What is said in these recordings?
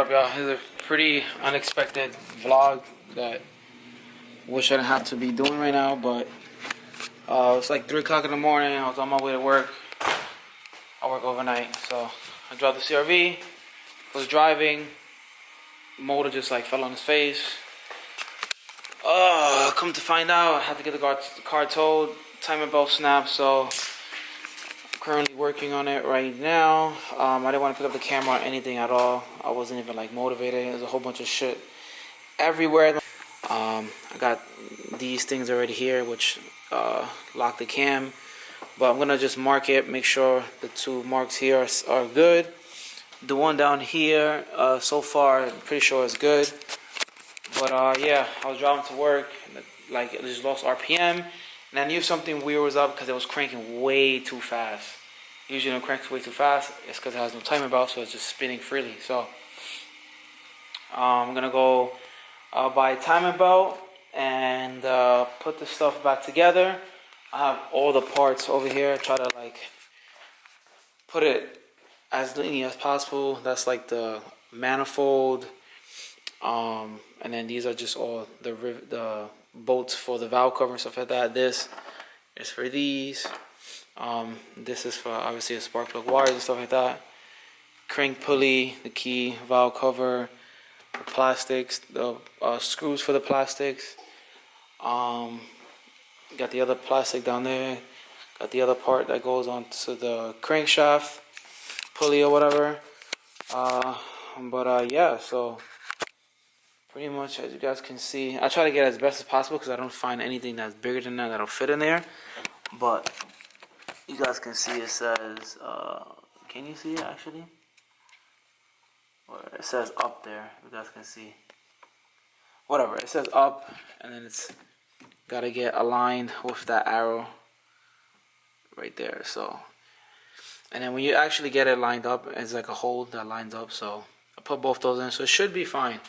up, y'all? This is a pretty unexpected vlog that wish I didn't have to be doing right now, but it's like 3 o'clock in the morning. I was on my way to work. I work overnight, so I drove the CRV, was driving, motor just like fell on his face. Come to find out, I had to get the car towed, timing belt snapped, so I'm currently working on it right now. I didn't want to pick up the camera or anything at all. I wasn't even like motivated. There's a whole bunch of shit everywhere. I got these things already here, which lock the cam, but I'm gonna just mark it, make sure the 2 marks here are good. The one down here, so far, I'm pretty sure is good. But yeah, I was driving to work, like it just lost RPM, and I knew something weird was up because it was cranking way too fast. Usually when it cranks way too fast, it's because it has no timing belt, so it's just spinning freely. So I'm gonna go buy a timing belt and put the stuff back together. I have all the parts over here. Try to like put it as linear as possible. That's like the manifold, and then these are just all the bolts for the valve cover and stuff like that. This is for these. This is for obviously the spark plug wires and stuff like that. Crank pulley, the key, valve cover, the plastics, the screws for the plastics. Got the other plastic down there. Got the other part that goes onto the crankshaft, pulley or whatever. Yeah, so pretty much as you guys can see, I try to get as best as possible because I don't find anything that's bigger than that that'll fit in there. But you guys can see it says, can you see it actually? Or it says up there, you guys can see. Whatever, it says up, and then it's gotta get aligned with that arrow right there. So, and then when you actually get it lined up, it's like a hole that lines up. So I put both those in, so it should be fine.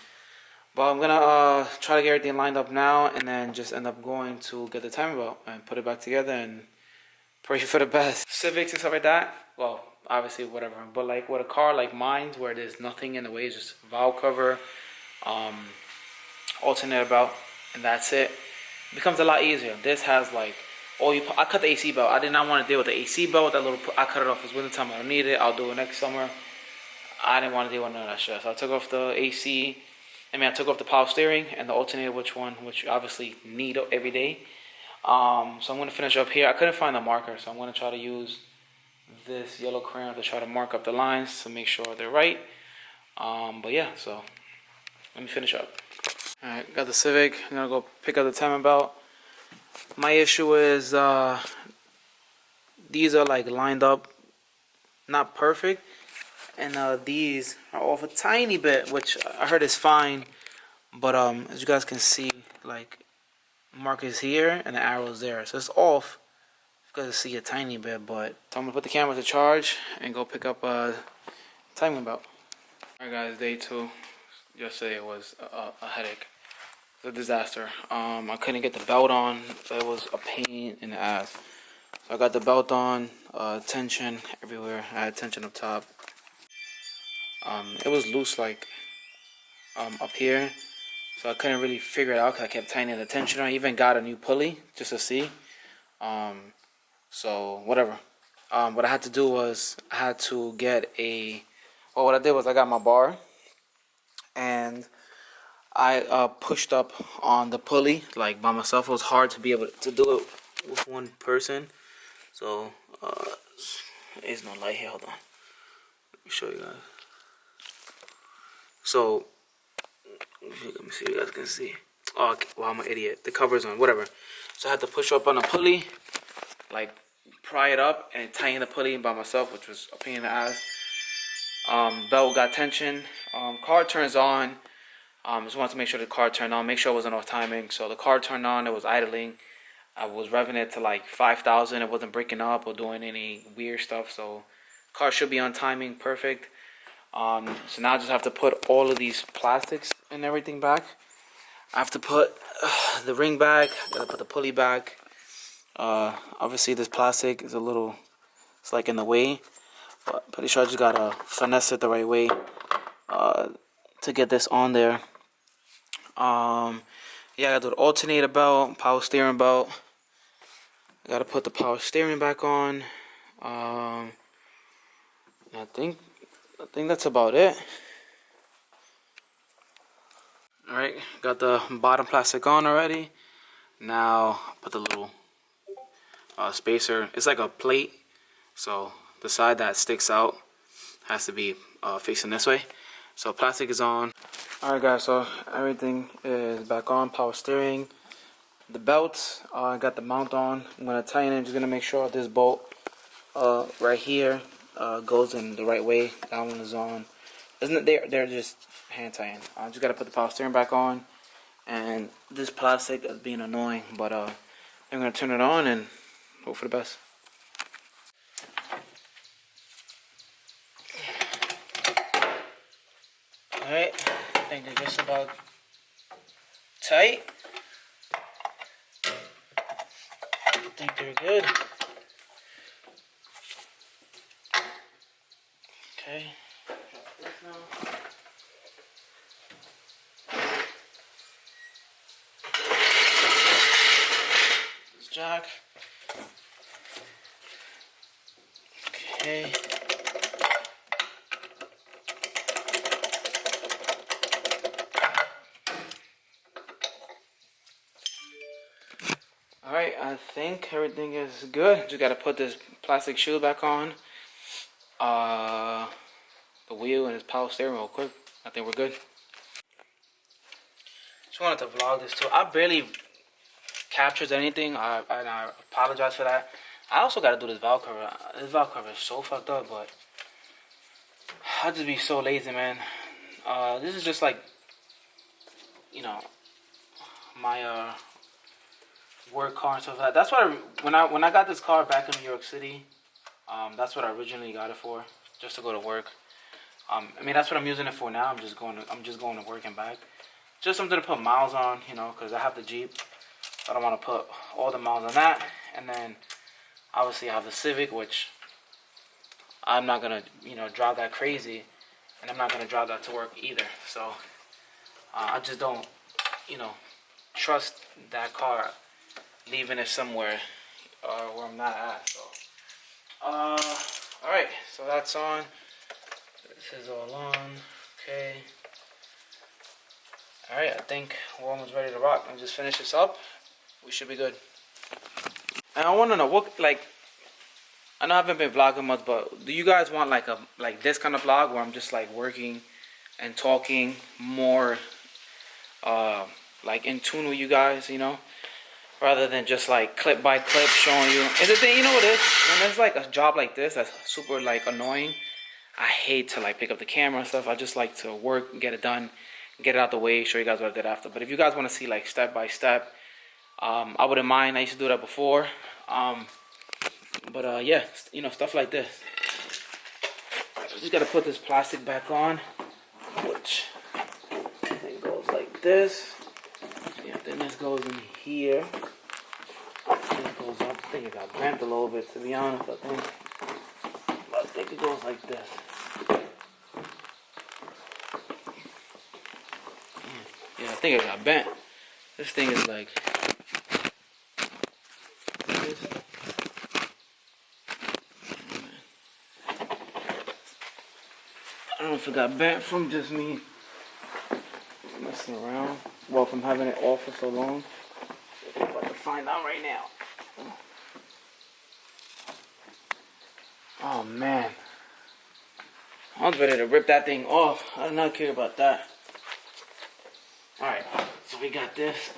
But I'm gonna try to get everything lined up now, and then just end up going to get the timing belt and put it back together and pray for the best. Civics and stuff like that, well, obviously whatever. But like with a car like mine, where there's nothing in the way, it's just valve cover, alternator belt, and that's it. It becomes a lot easier. This has like I cut the AC belt. I did not want to deal with the AC belt. That little, I cut it off. It's winter time. I don't need it. I'll do it next summer. I didn't want to deal with none of that shit. So I took off the AC. I took off the power steering and the alternator, which you obviously need every day. So I'm gonna finish up here. I couldn't find the marker, so I'm gonna try to use this yellow crayon to try to mark up the lines to make sure they're right. But yeah, so let me finish up. Alright, got the Civic. I'm gonna go pick up the timing belt. My issue is these are like lined up not perfect, and these are off a tiny bit, which I heard is fine. But as you guys can see, like mark is here and the arrow is there, so it's off. You guys see a tiny bit, but so I'm gonna put the camera to charge and go pick up a timing belt. Alright guys, day 2. Yesterday it was a headache. It was a disaster. I couldn't get the belt on, so it was a pain in the ass. So I got the belt on, tension everywhere. I had tension up top. It was loose like up here, so I couldn't really figure it out because I kept tightening the tension. I even got a new pulley just to see. So whatever. What I had to do was I had to get what I did was I got my bar and I pushed up on the pulley like by myself. It was hard to be able to do it with one person. So there's no light here. Hold on. Let me show you guys. So let me see if you guys can see. Oh, wow, I'm an idiot. The cover's on. Whatever. So I had to push up on a pulley, like pry it up and tighten the pulley by myself, which was a pain in the ass. Belt got tension. Car turns on. Just wanted to make sure the car turned on. Make sure it wasn't off timing. So the car turned on. It was idling. I was revving it to like 5,000. It wasn't breaking up or doing any weird stuff. So car should be on timing, perfect. So now I just have to put all of these plastics and everything back. I have to put the ring back. Gotta put the pulley back. Obviously this plastic is it's like in the way. But pretty sure I just gotta finesse it the right way. to get this on there. Yeah, I gotta do the alternator belt, power steering belt. I gotta put the power steering back on. I think that's about it. All right, got the bottom plastic on already. Now put the little spacer. It's like a plate, so the side that sticks out has to be facing this way. So plastic is on. All right, guys. So everything is back on. Power steering. The belt. I got the mount on. I'm gonna tighten it. I'm just gonna make sure this bolt right here goes in the right way. That one is on. Isn't it? They're just hand tighten. I just gotta put the power steering back on. And this plastic is being annoying, but I'm gonna turn it on and hope for the best. Alright, I think they're just about tight. I think they're good. Okay. This jack. Okay. Alright, I think everything is good. Just gotta put this plastic shoe back on. The wheel and his power steering real quick. I think we're good. Just wanted to vlog this too. I barely captured anything. I apologize for that. I also gotta do this valve cover. This valve cover is so fucked up, but I'll just be so lazy, man. This is just like, you know, my work car and stuff like that. That's what when I got this car back in New York City, that's what I originally got it for, just to go to work. I mean, that's what I'm using it for now. I'm just going to work and back. Just something to put miles on, you know, because I have the Jeep. I don't want to put all the miles on that. And then obviously I have the Civic, which I'm not gonna, you know, drive that crazy, and I'm not gonna drive that to work either. So I just don't, you know, trust that car leaving it somewhere where I'm not at. So all right, so that's on. This is all on. Okay. All right, I think we're almost ready to rock. I'll just finish this up. We should be good. And I want to know what, like, I know I haven't been vlogging much, but do you guys want like this kind of vlog where I'm just like working and talking more, like in tune with you guys, you know, rather than just like clip by clip showing you? And the thing, you know what it is? When there's like a job like this that's super like annoying, I hate to like pick up the camera and stuff. I just like to work, get it done, get it out the way, show you guys what I did after. But if you guys want to see like step by step, I wouldn't mind. I used to do that before. But yeah, you know, stuff like this. So just gotta put this plastic back on, which I think goes like this. Yeah, then this goes in here. This goes up. I think it got bent a little bit, to be honest. I think it goes like this. Yeah, I think it got bent. This thing is like this. I don't know if it got bent from just me messing around. Well, from having it off for so long. I'm about to find out right now. Oh man. I was ready to rip that thing off. I do not care about that. Alright, so we got this.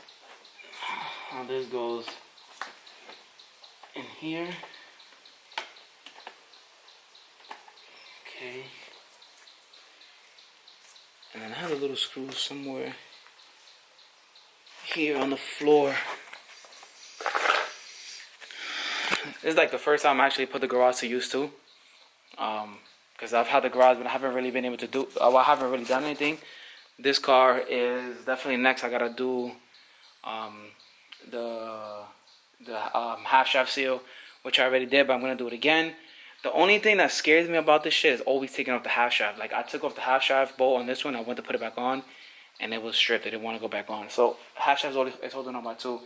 How this goes in here. Okay. And then I have a little screw somewhere here on the floor. This is like the first time I actually put the garage to use too. Because I've had the garage, but I haven't really been able to do, I haven't really done anything. This car is definitely next. I gotta do the half shaft seal, which I already did, but I'm gonna do it again. The only thing that scares me about this shit is always taking off the half shaft. Like, I took off the half shaft bolt on this one. I went to put it back on, and it was stripped. It didn't want to go back on. So, half shaft is holding on by 2.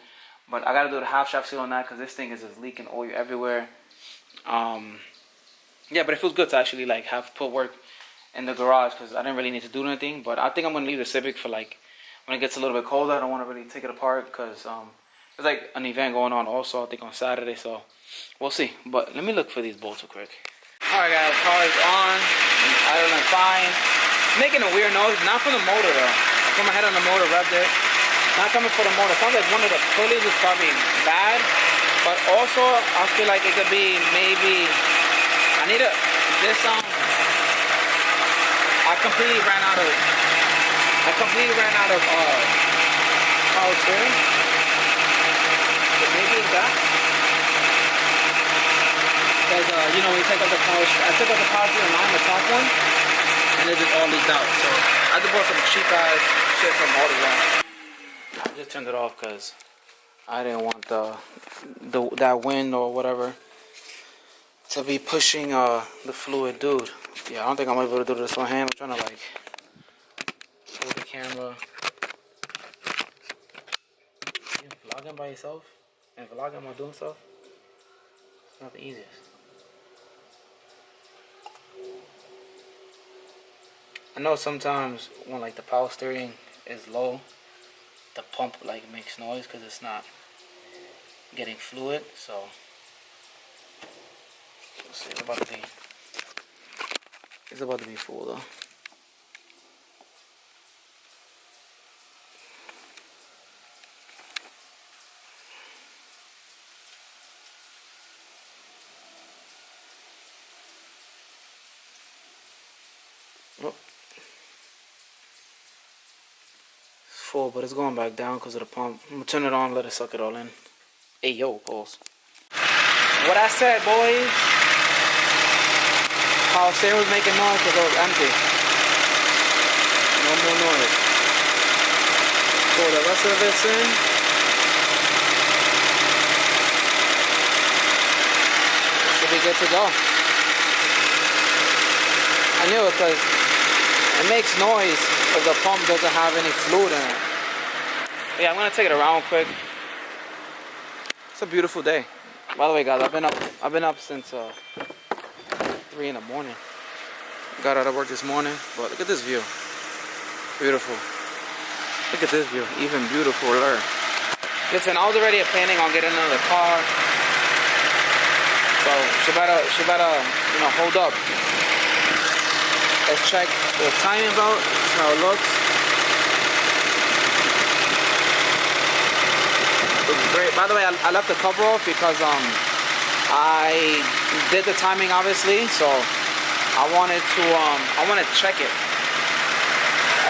But I got to do the half shaft seal on that because this thing is just leaking oil everywhere. Yeah, but it feels good to actually, like, have put work in the garage because I didn't really need to do anything. But I think I'm going to leave the Civic for, like, when it gets a little bit colder. I don't want to really take it apart because there's, like, an event going on also, I think, on Saturday. So, we'll see. But let me look for these bolts real quick. Alright guys, car is on, idling fine. It's making a weird noise, not from the motor though. I put my head on the motor, revved it. Not coming for the motor. Sounds like one of the pulleys is probably bad. But also, I feel like it could be maybe, I completely ran out of power steering. So maybe it's that. Because, you know, when you take off the power, I took off the power steering line, the top one, and it just all leaked out. So I just bought some cheap ass shit from AutoZone. I just turned it off because I didn't want that wind or whatever to be pushing the fluid, dude. Yeah, I don't think I'm able to do this one hand. I'm trying to like hold the camera. You vlogging by yourself and vlogging while doing stuff. It's not the easiest. I know sometimes when like the power steering is low, the pump like makes noise because it's not getting fluid. So let's see, it's about to be full though. Oh. Full, but it's going back down because of the pump. I'm gonna turn it on, let it suck it all in. Hey yo, pulse. What I said, boys. Power steering was making noise because it was empty. No more noise. Pour the rest of this in. Should be good to go. I knew it because it makes noise if the pump doesn't have any fluid in it. But yeah, I'm gonna take it around quick. It's a beautiful day. By the way, guys, I've been up since 3 in the morning. Got out of work this morning, but look at this view. Beautiful. Look at this view, even beautifuler. Listen, I was already planning on getting another car, so she better, you know, hold up. Let's check the timing belt. That's how it looks. Looks great. By the way, I left the cover off because I did the timing obviously, so I wanted to check it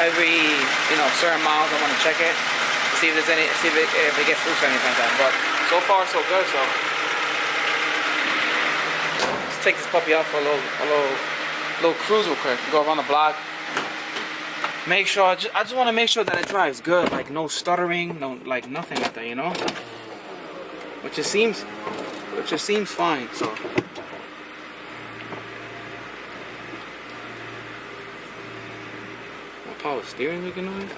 every, you know, certain miles. I want to check it, see if there's any, if it gets loose or anything like that. But so far so good. So let's take this puppy out for a little cruise real quick. Go around the block. Make sure I just want to make sure that it drives good, like no stuttering, no like nothing like that, you know. Which just seems fine. So my power steering making noise.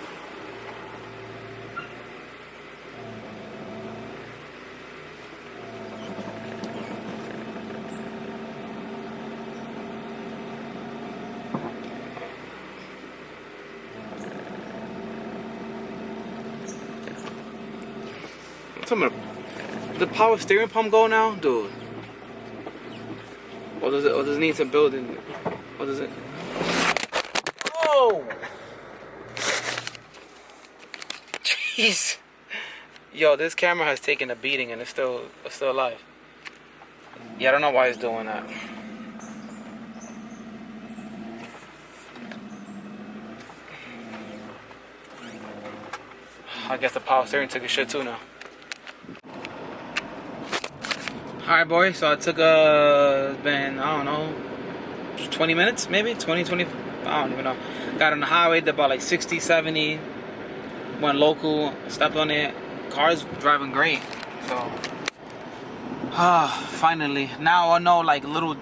The power steering pump go now, dude? Or does it need some building? What does it? Oh! Jeez! Yo, this camera has taken a beating and it's still alive. Yeah, I don't know why it's doing that. I guess the power steering took a shit too now. Alright, boys, so it took it's been, I don't know, 20 minutes maybe? 20, I don't even know. Got on the highway, did about like 60, 70, went local, stepped on it. Car's driving great, so Finally, now I know like little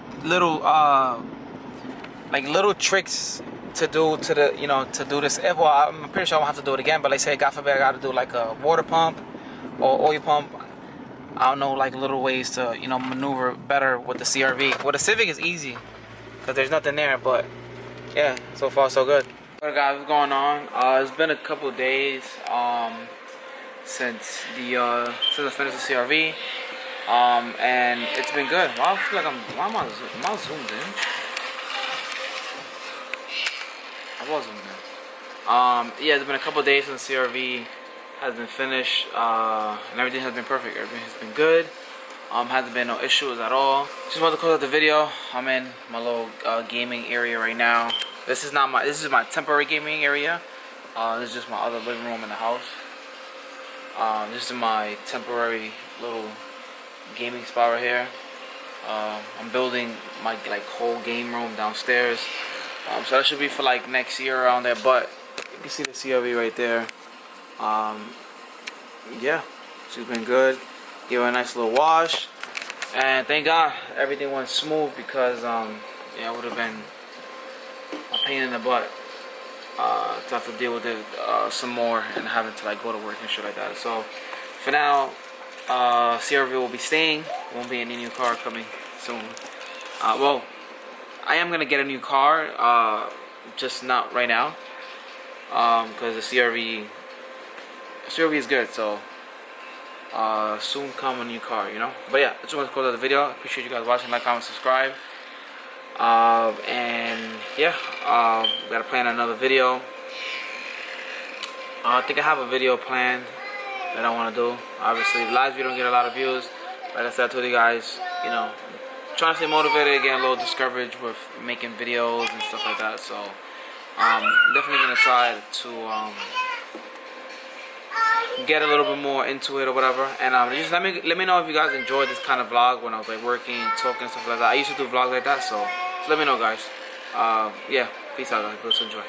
tricks to do to the to do this. Well, I'm pretty sure I won't have to do it again. But like say, God forbid, I got to do like a water pump or oil pump. I don't know like little ways to maneuver better with the CRV. Well, the Civic is easy because there's nothing there. But yeah, so far so good. Alright guys, what's going on? It's been a couple of days since I finished the CRV. And it's been good. Well, I feel like why am I zoomed in? I was zoomed in. Yeah, it's been a couple of days since CRV has been finished, and everything has been perfect. Everything has been good. Hasn't been no issues at all. Just wanted to close out the video. I'm in my little gaming area right now. This is my temporary gaming area. This is just my other living room in the house. This is my temporary little gaming spot right here. I'm building my whole game room downstairs. So that should be for like next year around there. But you can see the CRV right there. Yeah, she's been good. Give her a nice little wash, and thank God everything went smooth because yeah, it would have been a pain in the butt to have to deal with it some more and having to like go to work and shit like that. So for now, CRV will be staying. Won't be any new car coming soon. Well, I am gonna get a new car, just not right now, because the CRV is good. So soon come a new car, But yeah, I just want to close out the video. I appreciate you guys watching. Like, comment, subscribe. And yeah, we gotta plan another video. I think I have a video planned that I want to do. Obviously, the last video don't get a lot of views. Like I said, I told you guys, trying to stay motivated, getting a little discouraged with making videos and stuff like that. So, definitely gonna try to get a little bit more into it or whatever. And just let me know if you guys enjoyed this kind of vlog when I was like working, talking, stuff like that. I used to do vlogs like that, so let me know, guys. Yeah, peace out, guys. Let's enjoy.